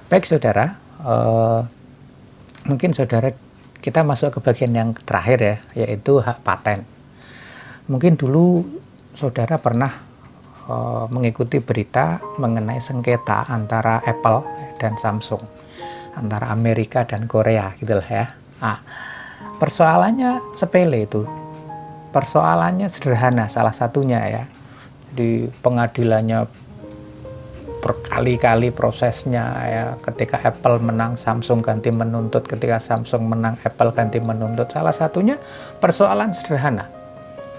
Baik saudara, mungkin saudara kita masuk ke bagian yang terakhir ya, yaitu hak paten. Mungkin dulu saudara pernah mengikuti berita mengenai sengketa antara Apple dan Samsung, antara Amerika dan Korea gitulah ya. Nah, persoalannya sepele itu, persoalannya sederhana salah satunya ya. Di pengadilannya berkali-kali prosesnya ya, ketika Apple menang Samsung ganti menuntut, ketika Samsung menang Apple ganti menuntut. Salah satunya persoalan sederhana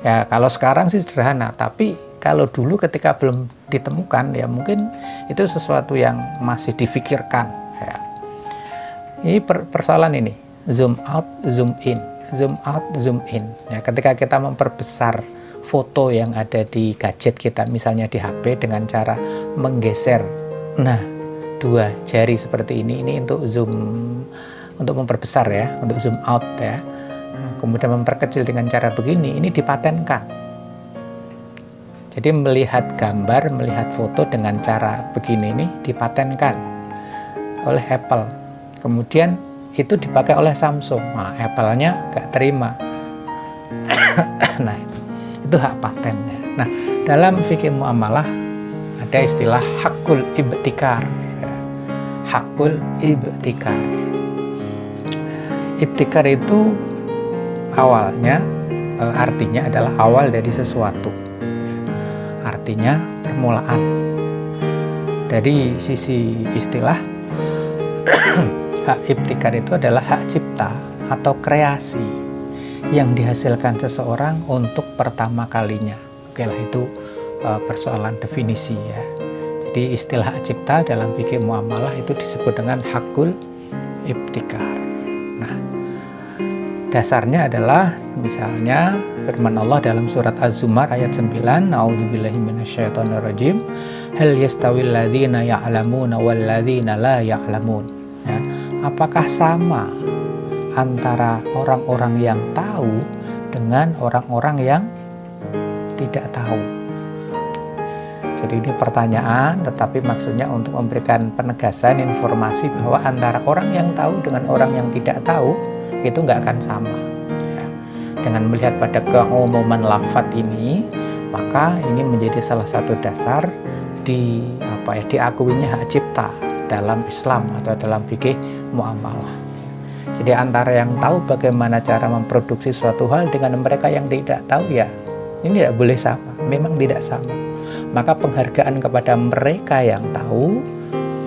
ya, kalau sekarang sih sederhana, tapi kalau dulu ketika belum ditemukan ya mungkin itu sesuatu yang masih difikirkan ya. Ini persoalan ini, zoom out, zoom in, zoom out, zoom in ya. Ketika kita memperbesar foto yang ada di gadget kita, misalnya di HP, dengan cara menggeser dua jari seperti ini untuk zoom, untuk memperbesar ya, untuk zoom out ya. Kemudian memperkecil dengan cara begini, ini dipatenkan. Jadi melihat gambar, melihat foto dengan cara begini ini dipatenkan oleh Apple. Kemudian itu dipakai oleh Samsung. Nah, Apple-nya nggak terima. Nah, itu hak patennya. Nah, dalam fikih muamalah ada istilah hakul ibtikar. Hakul ibtikar. Ibtikar itu awalnya artinya adalah awal dari sesuatu. Artinya permulaan. Dari sisi istilah, hak ibtikar itu adalah hak cipta atau kreasi yang dihasilkan seseorang untuk pertama kalinya. Oke lah, itu persoalan definisi ya. Jadi istilah hak cipta dalam fikih muamalah itu disebut dengan hakul ibtikar. Nah, dasarnya adalah misalnya firman Allah dalam surat Az-Zumar ayat 9, A'udzubillahi minasyaitonirrajim, hal yastawil ladzina ya'lamuna wal ladzina la ya'lamun. Ya, apakah sama antara orang-orang yang tahu dengan orang-orang yang tidak tahu? Jadi ini pertanyaan, tetapi maksudnya untuk memberikan penegasan informasi bahwa antara orang yang tahu dengan orang yang tidak tahu itu nggak akan sama. Ya. Dengan melihat pada keumuman lafadz ini, maka ini menjadi salah satu dasar diakuinya hak cipta dalam Islam atau dalam fikih muamalah. Jadi antara yang tahu bagaimana cara memproduksi suatu hal dengan mereka yang tidak tahu, ya ini tidak boleh sama, memang tidak sama. Maka penghargaan kepada mereka yang tahu,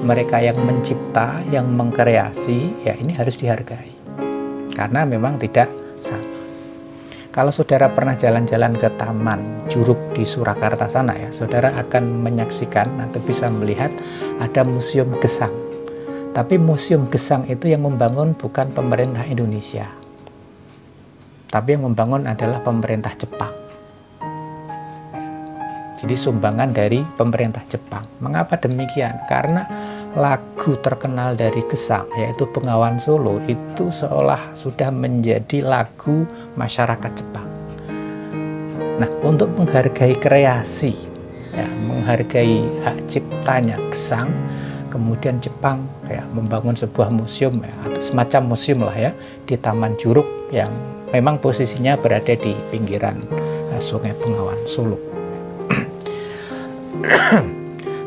mereka yang mencipta, yang mengkreasi, ya ini harus dihargai karena memang tidak sama. Kalau saudara pernah jalan-jalan ke Taman Juruk di Surakarta sana ya, saudara akan menyaksikan atau bisa melihat ada museum gesang. Tapi museum gesang itu yang membangun bukan pemerintah Indonesia, tapi yang membangun adalah pemerintah Jepang. Jadi sumbangan dari pemerintah Jepang. Mengapa demikian? Karena lagu terkenal dari gesang, yaitu Bengawan Solo, itu seolah sudah menjadi lagu masyarakat Jepang. Nah, untuk menghargai kreasi, ya, menghargai hak ciptanya gesang, kemudian Jepang ya membangun sebuah museum ya, atau semacam museum lah ya di Taman Juruk yang memang posisinya berada di pinggiran Sungai Bengawan Solo.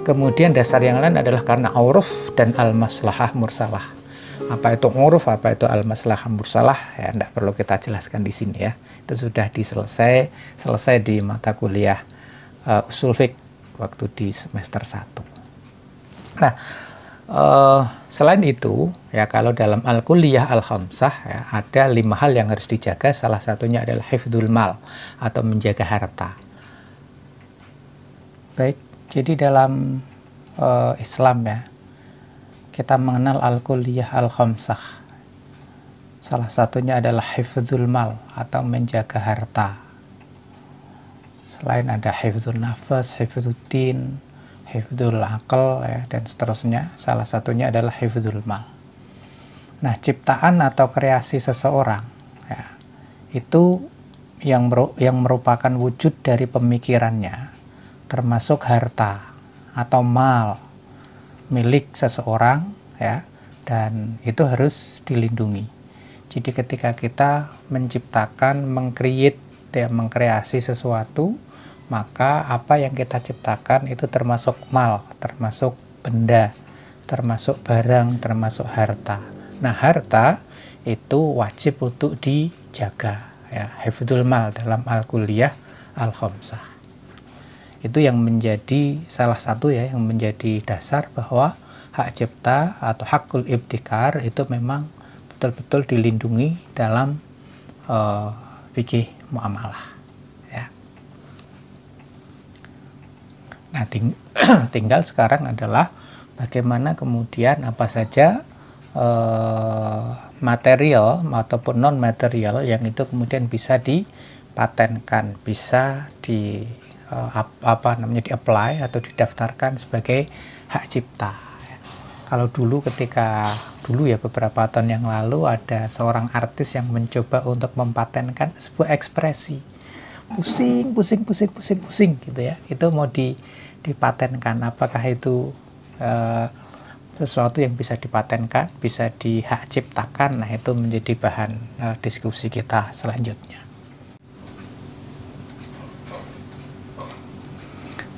Kemudian dasar yang lain adalah karena uruf dan al-maslahah mursalah. Apa itu uruf, apa itu al-maslahah mursalah, ya tidak perlu kita jelaskan di sini ya. Itu sudah selesai di mata kuliah usul fiqh waktu di semester 1. Nah, selain itu ya, kalau dalam al-kuliah al-khamsah ya, ada 5 hal yang harus dijaga. Salah satunya adalah hifdzul mal atau menjaga harta. Baik, jadi dalam Islam ya, kita mengenal al-kulliyah al-khamsah. Salah satunya adalah hifdzul mal atau menjaga harta. Selain ada hifdzul nafas, hifdzul din, hifdzul aql ya, dan seterusnya, salah satunya adalah hifdzul mal. Nah, ciptaan atau kreasi seseorang ya, itu yang merupakan wujud dari pemikirannya, termasuk harta atau mal milik seseorang ya, dan itu harus dilindungi. Jadi ketika kita menciptakan, mengkreasi sesuatu, maka apa yang kita ciptakan itu termasuk mal, termasuk benda, termasuk barang, termasuk harta. Nah, harta itu wajib untuk dijaga, ya, hifdzul mal dalam Al-Kulliyah Al-Khamsah. Itu yang menjadi salah satu, ya, yang menjadi dasar bahwa hak cipta atau hakul ibtikar itu memang betul-betul dilindungi dalam fikih muamalah, ya. Nah, tinggal sekarang adalah bagaimana kemudian apa saja material ataupun non material yang itu kemudian bisa dipatenkan, bisa di-apply atau didaftarkan sebagai hak cipta. Kalau dulu ya beberapa tahun yang lalu ada seorang artis yang mencoba untuk mempatenkan sebuah ekspresi, pusing gitu ya, itu mau dipatenkan. Apakah itu sesuatu yang bisa dipatenkan, bisa dihak ciptakan? Nah, itu menjadi bahan diskusi kita selanjutnya.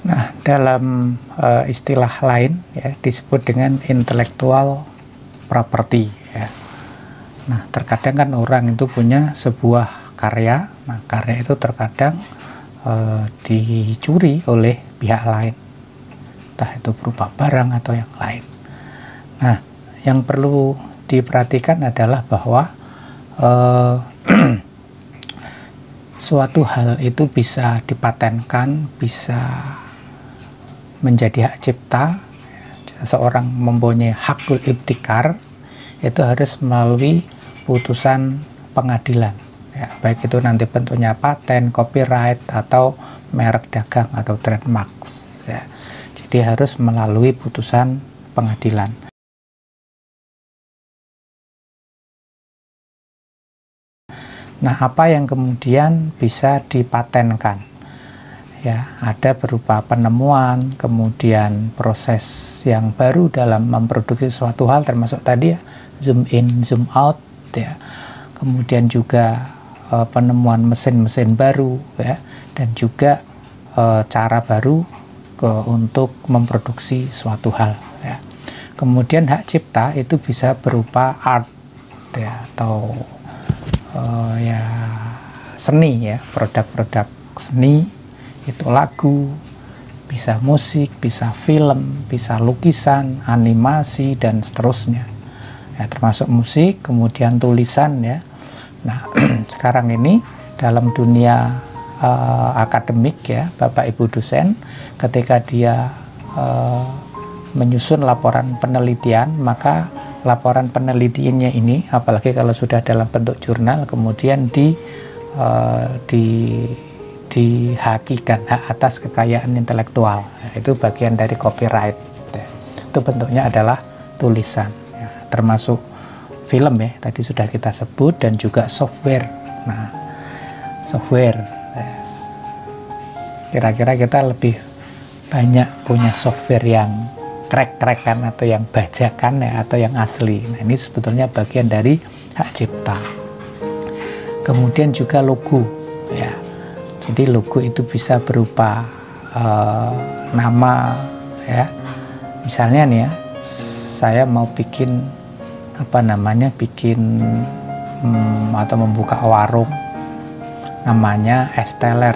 Nah, dalam istilah lain, ya, disebut dengan intellectual property, ya. Nah, terkadang kan orang itu punya sebuah karya. Nah, karya itu terkadang dicuri oleh pihak lain, entah itu berupa barang atau yang lain. Nah, yang perlu diperhatikan adalah bahwa suatu hal itu bisa dipatenkan, bisa menjadi hak cipta. Seorang mempunyai hakul ibtikar itu harus melalui putusan pengadilan, ya, baik itu nanti bentuknya paten, copyright, atau merek dagang atau trademarks, ya. Jadi harus melalui putusan pengadilan. Nah, apa yang kemudian bisa dipatenkan? Ya, ada berupa penemuan, kemudian proses yang baru dalam memproduksi suatu hal, termasuk tadi, ya, zoom in, zoom out, ya. Kemudian juga penemuan mesin-mesin baru, ya, dan juga cara baru untuk memproduksi suatu hal, ya. Kemudian hak cipta itu bisa berupa art, ya, atau ya seni, ya, produk-produk seni. Itu lagu, bisa musik, bisa film, bisa lukisan, animasi, dan seterusnya, ya, termasuk musik, kemudian tulisan, ya. Nah, sekarang ini dalam dunia akademik, ya, Bapak Ibu dosen, ketika dia menyusun laporan penelitian, maka laporan penelitiannya ini, apalagi kalau sudah dalam bentuk jurnal, kemudian dihakikan hak atas kekayaan intelektual, ya, itu bagian dari copyright, ya. Itu bentuknya adalah tulisan, ya, termasuk film, ya, tadi sudah kita sebut, dan juga software. Nah, software, ya, kira-kira kita lebih banyak punya software yang crack-crackan atau yang bajakan, ya, atau yang asli. Nah, ini sebetulnya bagian dari hak cipta. Kemudian juga logo, ya. Jadi logo itu bisa berupa nama, ya. Misalnya nih, ya, saya mau bikin atau membuka warung, namanya Esteller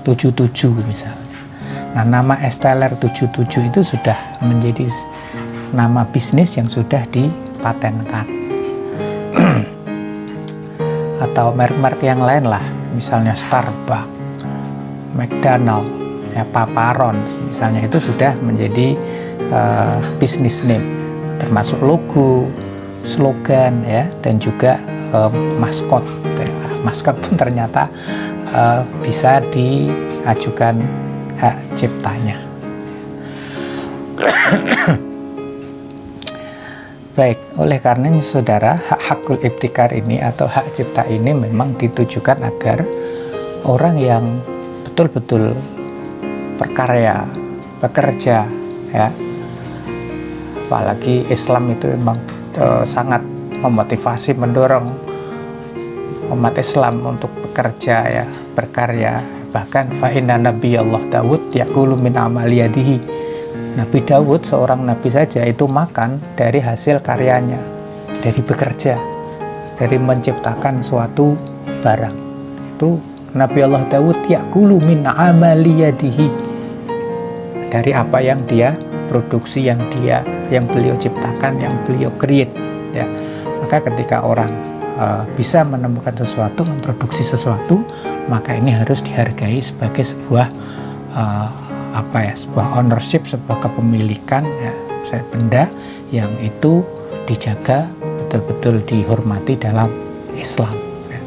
77 misalnya. Nah, nama Esteller 77 itu sudah menjadi nama bisnis yang sudah dipatenkan. Atau merek-merek yang lain lah, misalnya Starbucks, McDonald, ya, Papa John's misalnya, itu sudah menjadi business name, termasuk logo, slogan, ya, dan juga maskot, ya. Maskot pun ternyata bisa diajukan hak ciptanya. Baik, oleh karenanya saudara, hak hakul ibtikar ini atau hak cipta ini memang ditujukan agar orang yang betul-betul berkarya, bekerja, ya, apalagi Islam itu memang sangat memotivasi, mendorong umat Islam untuk bekerja ya, berkarya. Bahkan fa inna nabiyallah Daud yaqulu min amali yadihi. Nabi Daud seorang nabi saja itu makan dari hasil karyanya, dari bekerja, dari menciptakan suatu barang. Itu Nabi Allah Daud yaqulu min amali yadihi, dari apa yang dia produksi, yang beliau ciptakan, yang beliau create ya. Maka ketika orang bisa menemukan sesuatu, memproduksi sesuatu, maka ini harus dihargai sebagai sebuah sebuah ownership, sebuah kepemilikan ya, benda yang itu dijaga, betul-betul dihormati dalam Islam ya.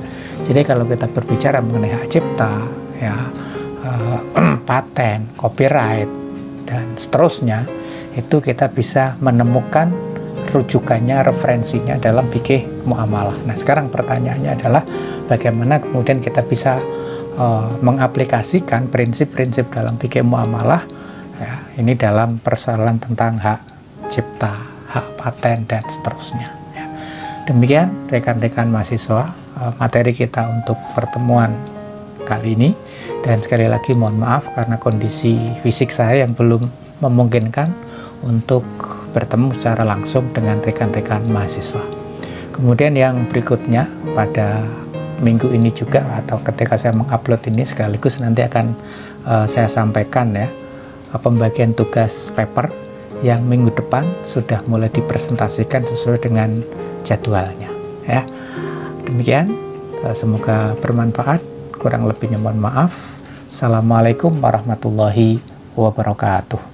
Jadi kalau kita berbicara mengenai hak cipta ya, paten, copyright dan seterusnya, itu kita bisa menemukan rujukannya, referensinya dalam fikih muamalah. Nah, sekarang pertanyaannya adalah bagaimana kemudian kita bisa mengaplikasikan prinsip-prinsip dalam fikih muamalah ya, ini dalam persoalan tentang hak cipta, hak paten dan seterusnya ya. Demikian rekan-rekan mahasiswa materi kita untuk pertemuan kali ini, dan sekali lagi mohon maaf karena kondisi fisik saya yang belum memungkinkan untuk bertemu secara langsung dengan rekan-rekan mahasiswa. Kemudian yang berikutnya pada minggu ini juga, atau ketika saya mengupload ini sekaligus nanti akan saya sampaikan ya, pembagian tugas paper yang minggu depan sudah mulai dipresentasikan sesuai dengan jadwalnya ya. Demikian, semoga bermanfaat, kurang lebihnya mohon maaf. Assalamualaikum warahmatullahi wabarakatuh.